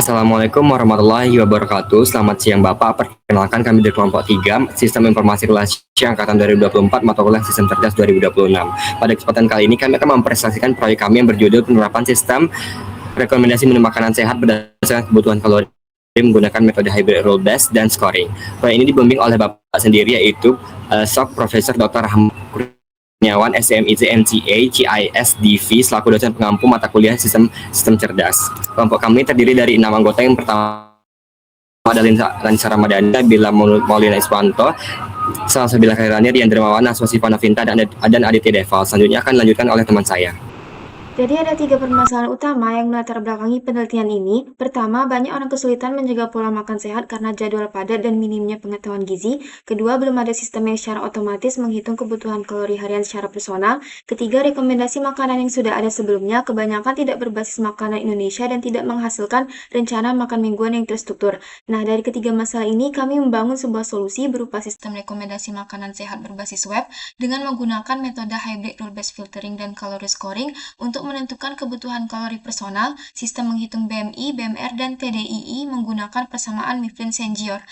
Assalamualaikum warahmatullahi wabarakatuh. Selamat siang Bapak. Perkenalkan kami dari kelompok 3, Sistem Informasi Relasi Angkatan 2024, mata kuliah Sistem Cerdas 2026. Pada kesempatan kali ini kami akan mempresentasikan proyek kami yang berjudul penerapan sistem rekomendasi menu makanan sehat berdasarkan kebutuhan kalori menggunakan metode hybrid rule based dan scoring. Proyek ini dibimbing oleh Bapak sendiri, yaitu SOK Profesor Dr. Rahmat Kurniawan, SMIC MCA CISDV, selaku dosen pengampu mata kuliah sistem cerdas. Kelompok kami terdiri dari 6 anggota. Yang pertama adalah Lanisa Ramadhani, Bila Maulina Iswanto, Salsabila Khairani, Rian Dermawan, Aswasi Panavinta, dan Aditya Deval. Selanjutnya akan dilanjutkan oleh teman saya. Jadi ada 3 permasalahan utama yang melatar belakangi penelitian ini. Pertama, banyak orang kesulitan menjaga pola makan sehat karena jadwal padat dan minimnya pengetahuan gizi. Kedua, belum ada sistem yang secara otomatis menghitung kebutuhan kalori harian secara personal. Ketiga, rekomendasi makanan yang sudah ada sebelumnya kebanyakan tidak berbasis makanan Indonesia dan tidak menghasilkan rencana makan mingguan yang terstruktur. Nah, dari ketiga masalah ini, kami membangun sebuah solusi berupa sistem rekomendasi makanan sehat berbasis web dengan menggunakan metode hybrid rule-based filtering dan calorie scoring untuk menentukan kebutuhan kalori personal, sistem menghitung BMI, BMR, dan TDII menggunakan persamaan Mifflin-Sengior.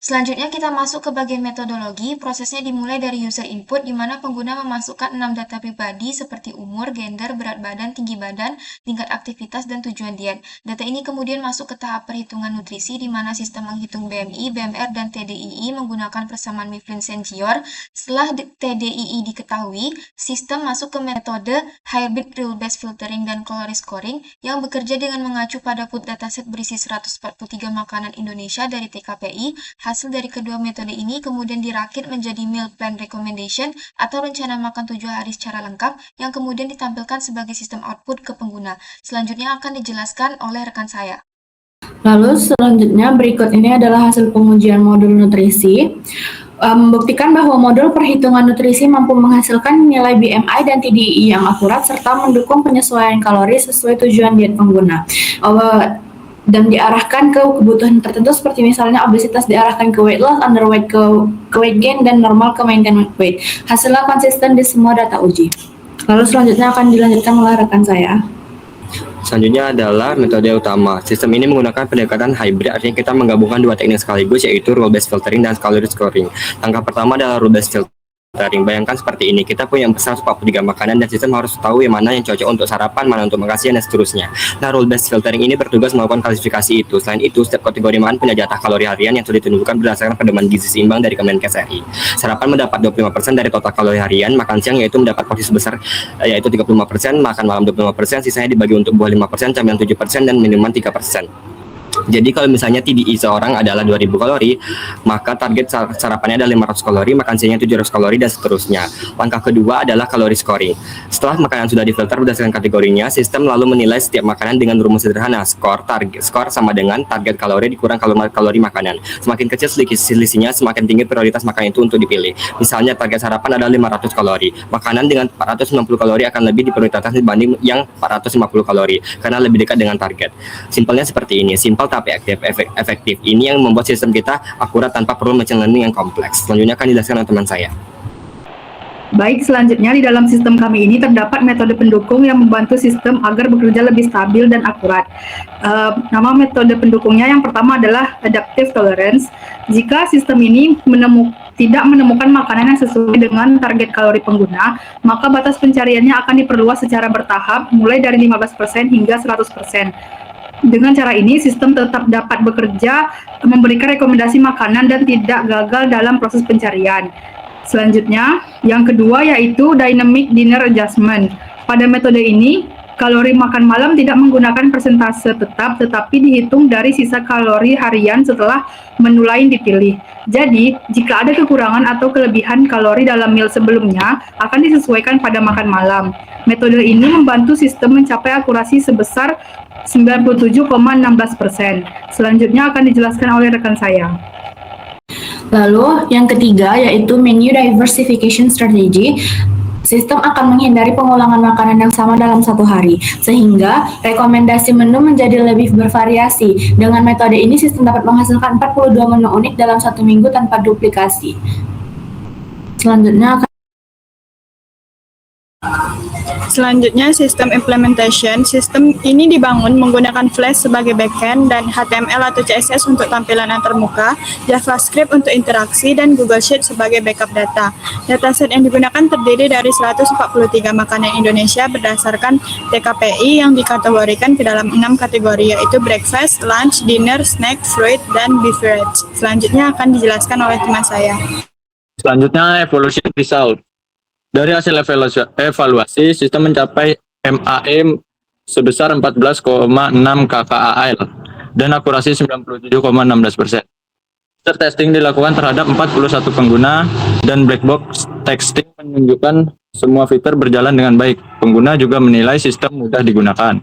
Selanjutnya kita masuk ke bagian metodologi. Prosesnya dimulai dari user input, di mana pengguna memasukkan 6 data pribadi seperti umur, gender, berat badan, tinggi badan, tingkat aktivitas, dan tujuan diet. Data ini kemudian masuk ke tahap perhitungan nutrisi, di mana sistem menghitung BMI, BMR, dan TDII menggunakan persamaan Mifflin-Sengior. Setelah TDII diketahui, sistem masuk ke metode hybrid rule-based filtering dan calorie scoring yang bekerja dengan mengacu pada put dataset berisi 143 makanan Indonesia dari TKPI. Hasil dari kedua metode ini kemudian dirakit menjadi meal plan recommendation atau rencana makan 7 hari secara lengkap yang kemudian ditampilkan sebagai sistem output ke pengguna. Selanjutnya akan dijelaskan oleh rekan saya. Lalu selanjutnya berikut ini adalah hasil pengujian modul nutrisi. Membuktikan bahwa modul perhitungan nutrisi mampu menghasilkan nilai BMI dan TDI yang akurat serta mendukung penyesuaian kalori sesuai tujuan diet pengguna. Dan diarahkan ke kebutuhan tertentu seperti misalnya obesitas diarahkan ke weight loss, underweight ke weight gain, dan normal ke maintain weight. Hasilnya konsisten di semua data uji. Lalu selanjutnya akan dilanjutkan oleh rekan saya. Selanjutnya adalah metode utama. Sistem ini menggunakan pendekatan hybrid, artinya kita menggabungkan 2 teknik sekaligus, yaitu rule-based filtering dan calorie scoring. Langkah pertama adalah rule-based filtering. Bayangkan seperti ini, kita punya 143 makanan dan sistem harus tahu yang mana yang cocok untuk sarapan, mana untuk makan siang, dan seterusnya. Nah, rule-based filtering ini bertugas melakukan klasifikasi itu. Selain itu, setiap kategori makan punya jatah kalori harian yang sudah ditentukan berdasarkan pedoman gizi seimbang dari Kemenkes RI. Sarapan mendapat 25% dari total kalori harian, makan siang yaitu mendapat porsi sebesar yaitu 35%, makan malam 25%, sisanya dibagi untuk buah 5%, camilan 7%, dan minuman 3%. Jadi kalau misalnya TDI seorang adalah 2000 kalori, maka target sarapannya adalah 500 kalori, makan siangnya 700 kalori, dan seterusnya. Langkah kedua adalah kalori scoring. Setelah makanan sudah difilter berdasarkan kategorinya, sistem lalu menilai setiap makanan dengan rumus sederhana. Skor sama dengan target kalori dikurang kalori makanan. Semakin kecil selisihnya, semakin tinggi prioritas makanan itu untuk dipilih. Misalnya target sarapan adalah 500 kalori. Makanan dengan 490 kalori akan lebih diprioritaskan dibanding yang 450 kalori karena lebih dekat dengan target. Simpelnya seperti ini, simpel tapi efektif. Ini yang membuat sistem kita akurat tanpa perlu machine learning yang kompleks. Selanjutnya akan dijelaskan oleh teman saya. Baik, selanjutnya di dalam sistem kami ini terdapat metode pendukung yang membantu sistem agar bekerja lebih stabil dan akurat. Nama metode pendukungnya yang pertama adalah adaptive tolerance. Jika sistem ini tidak menemukan makanan yang sesuai dengan target kalori pengguna, maka batas pencariannya akan diperluas secara bertahap, mulai dari 15% hingga 100%. Dengan cara ini, sistem tetap dapat bekerja, memberikan rekomendasi makanan, dan tidak gagal dalam proses pencarian. Selanjutnya, yang kedua yaitu Dynamic Dinner Adjustment. Pada metode ini, kalori makan malam tidak menggunakan persentase tetap, tetapi dihitung dari sisa kalori harian setelah menu lain dipilih. Jadi, jika ada kekurangan atau kelebihan kalori dalam meal sebelumnya, akan disesuaikan pada makan malam. Metode ini membantu sistem mencapai akurasi sebesar 97,16%. Selanjutnya akan dijelaskan oleh rekan saya. Lalu yang ketiga yaitu menu diversification strategy. Sistem akan menghindari pengulangan makanan yang sama dalam satu hari, sehingga rekomendasi menu menjadi lebih bervariasi. Dengan metode ini, sistem dapat menghasilkan 42 menu unik dalam satu minggu tanpa duplikasi. Selanjutnya Selanjutnya, sistem implementation. Sistem ini dibangun menggunakan Flash sebagai backend dan HTML atau CSS untuk tampilan antarmuka, JavaScript untuk interaksi, dan Google Sheet sebagai backup data. Dataset yang digunakan terdiri dari 143 makanan Indonesia berdasarkan TKPI yang dikategorikan ke dalam 6 kategori, yaitu breakfast, lunch, dinner, snack, fruit, dan beverage. Selanjutnya akan dijelaskan oleh teman saya. Selanjutnya, evolution result. Dari hasil evaluasi, sistem mencapai MAE sebesar 14,6 KKAL dan akurasi 97,16%. User testing dilakukan terhadap 41 pengguna dan black box testing menunjukkan semua fitur berjalan dengan baik. Pengguna juga menilai sistem mudah digunakan.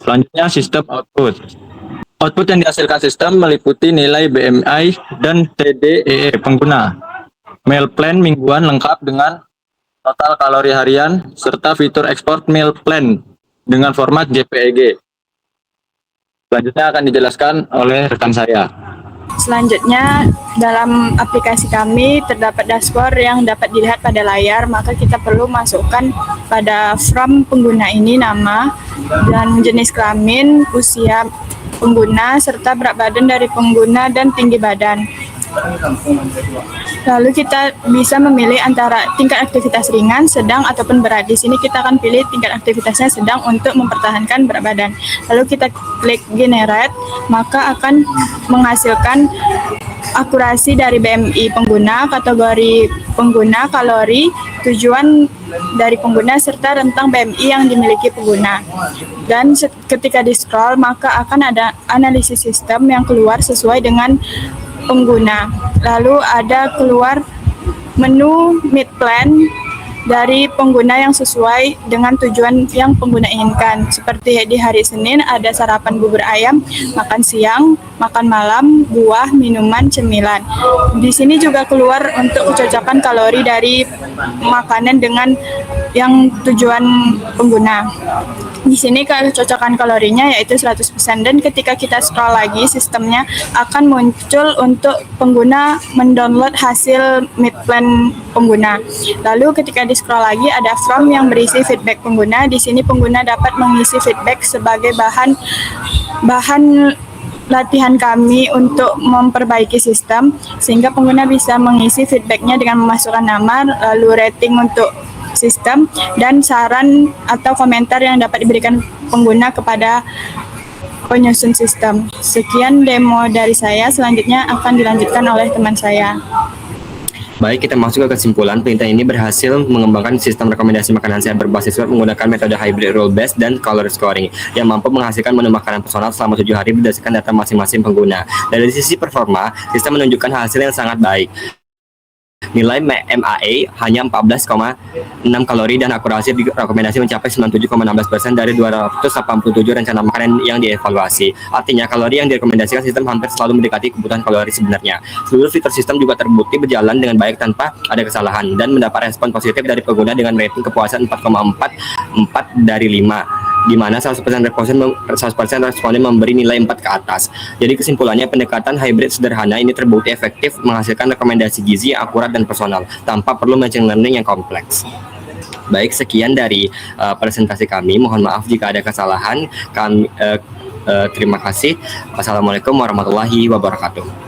Selanjutnya, sistem output. Output yang dihasilkan sistem meliputi nilai BMI dan TDEE pengguna, meal plan mingguan lengkap dengan total kalori harian, serta fitur ekspor meal plan dengan format JPEG. Selanjutnya akan dijelaskan oleh rekan saya. Selanjutnya, dalam aplikasi kami terdapat dashboard yang dapat dilihat pada layar, maka kita perlu masukkan pada from pengguna ini nama dan jenis kelamin, usia pengguna, serta berat badan dari pengguna dan tinggi badan. Lalu kita bisa memilih antara tingkat aktivitas ringan, sedang, ataupun berat. Di sini kita akan pilih tingkat aktivitasnya sedang untuk mempertahankan berat badan. Lalu kita klik generate, maka akan menghasilkan akurasi dari BMI pengguna, kategori pengguna, kalori, tujuan dari pengguna, serta rentang BMI yang dimiliki pengguna. Dan ketika di-scroll, maka akan ada analisis sistem yang keluar sesuai dengan pengguna. Lalu ada keluar menu meal plan dari pengguna yang sesuai dengan tujuan yang pengguna inginkan. Seperti di hari Senin ada sarapan bubur ayam, makan siang, makan malam, buah, minuman, cemilan. Di sini juga keluar untuk kecocokan kalori dari makanan dengan yang tujuan pengguna. Di sini kecocokan kalorinya yaitu 100%, dan ketika kita scroll lagi sistemnya akan muncul untuk pengguna mendownload hasil meal plan pengguna. Lalu ketika di scroll lagi ada form yang berisi feedback pengguna. Di sini pengguna dapat mengisi feedback sebagai bahan latihan kami untuk memperbaiki sistem, sehingga pengguna bisa mengisi feedbacknya dengan memasukkan nama, lalu rating untuk sistem, dan saran atau komentar yang dapat diberikan pengguna kepada penyusun sistem. Sekian demo dari saya, selanjutnya akan dilanjutkan oleh teman saya. Baik, kita masuk ke kesimpulan. Penelitian ini berhasil mengembangkan sistem rekomendasi makanan sehat berbasis web menggunakan metode hybrid rule based dan calorie scoring yang mampu menghasilkan menu makanan personal selama 7 hari berdasarkan data masing-masing pengguna. Dari sisi performa, sistem menunjukkan hasil yang sangat baik. Nilai MAE hanya 14,6 kalori dan akurasi rekomendasi mencapai 97,16% dari 287 rencana makanan yang dievaluasi. Artinya kalori yang direkomendasikan sistem hampir selalu mendekati kebutuhan kalori sebenarnya. Seluruh fitur sistem juga terbukti berjalan dengan baik tanpa ada kesalahan dan mendapat respon positif dari pengguna dengan rating kepuasan 4,44 dari 5. Di mana 100% responden memberi nilai 4 ke atas. Jadi kesimpulannya, pendekatan hybrid sederhana ini terbukti efektif menghasilkan rekomendasi gizi yang akurat dan personal tanpa perlu machine learning yang kompleks. Baik, sekian dari presentasi kami. Mohon maaf jika ada kesalahan. Terima kasih. Wassalamualaikum warahmatullahi wabarakatuh.